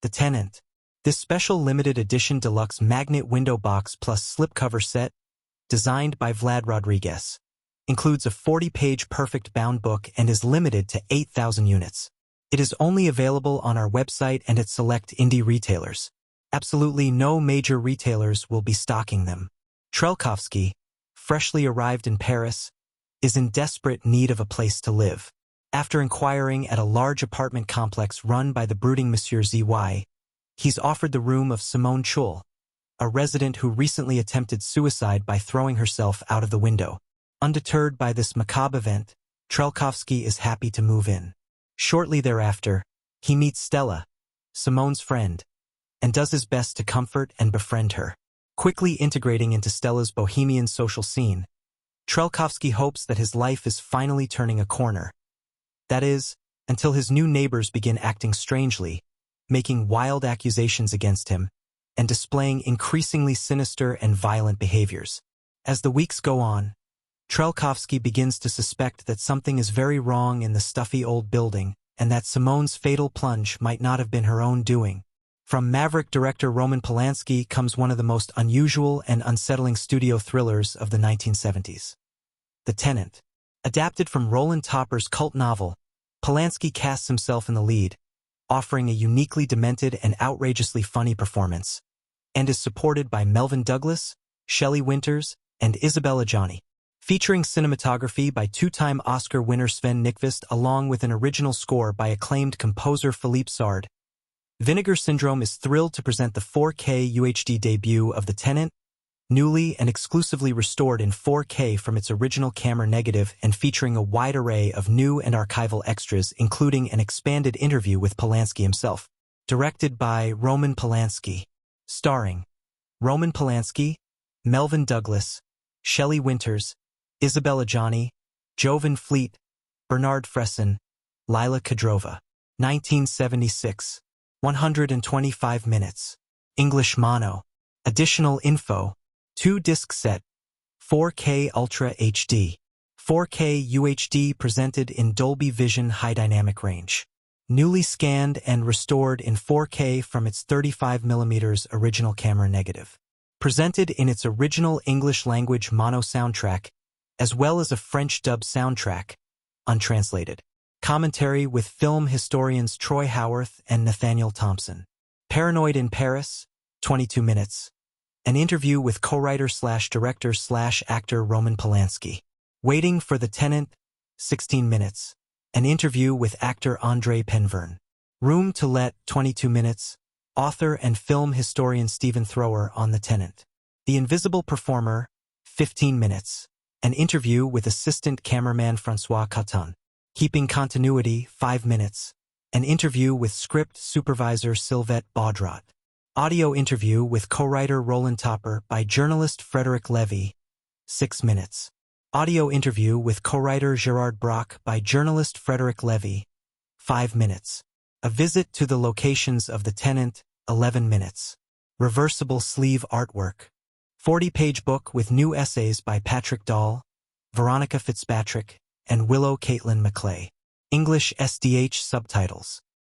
The Tenant. This special limited edition deluxe magnet window box plus slipcover set, designed by Vlad Rodriguez, includes a 40-page perfect bound book and is limited to 8,000 units. It is only available on our website and at select indie retailers. Absolutely no major retailers will be stocking them. Trelkovsky, freshly arrived in Paris, is in desperate need of a place to live. After inquiring at a large apartment complex run by the brooding Monsieur Zy, he's offered the room of Simone Choule, a resident who recently attempted suicide by throwing herself out of the window. Undeterred by this macabre event, Trelkovsky is happy to move in. Shortly thereafter, he meets Stella, Simone's friend, and does his best to comfort and befriend her. Quickly integrating into Stella's bohemian social scene, Trelkovsky hopes that his life is finally turning a corner. That is, until his new neighbors begin acting strangely, making wild accusations against him, and displaying increasingly sinister and violent behaviors. As the weeks go on, Trelkovsky begins to suspect that something is very wrong in the stuffy old building, and that Simone's fatal plunge might not have been her own doing. From maverick director Roman Polanski comes one of the most unusual and unsettling studio thrillers of the 1970s. The Tenant. Adapted from Roland Topper's cult novel, Polanski casts himself in the lead, offering a uniquely demented and outrageously funny performance, and is supported by Melvyn Douglas, Shelley Winters, and Isabelle Adjani. Featuring cinematography by two-time Oscar winner Sven Nykvist along with an original score by acclaimed composer Philippe Sard, Vinegar Syndrome is thrilled to present the 4K UHD debut of The Tenant, newly and exclusively restored in 4K from its original camera negative and featuring a wide array of new and archival extras, including an expanded interview with Polanski himself. Directed by Roman Polanski. Starring Roman Polanski, Melvyn Douglas, Shelley Winters, Isabelle Adjani, Jovan Fleet, Bernard Fresson, Lila Kadrova. 1976. 125 minutes. English mono. Additional info. 2-disc set. 4K Ultra HD. 4K UHD presented in Dolby Vision High Dynamic Range. Newly scanned and restored in 4K from its 35mm original camera negative. Presented in its original English language mono soundtrack, as well as a French dub soundtrack, untranslated. Commentary with film historians Troy Howarth and Nathaniel Thompson. Paranoid in Paris, 22 minutes. An interview with co-writer/director/actor Roman Polanski. Waiting for the Tenant, 16 minutes. An interview with actor André Penverne. Room to Let, 22 minutes. Author and film historian Stephen Thrower on The Tenant. The Invisible Performer, 15 minutes. An interview with assistant cameraman François Coton. Keeping Continuity, 5 minutes. An interview with script supervisor Sylvette Baudrat. Audio interview with co-writer Roland Topper by journalist Frederick Levy, 6 minutes. Audio interview with co-writer Gerard Brock by journalist Frederick Levy, 5 minutes. A visit to the locations of The Tenant, 11 minutes. Reversible sleeve artwork. 40-page book with new essays by Patrick Dahl, Veronica Fitzpatrick, and Willow Caitlin McClay. English SDH subtitles.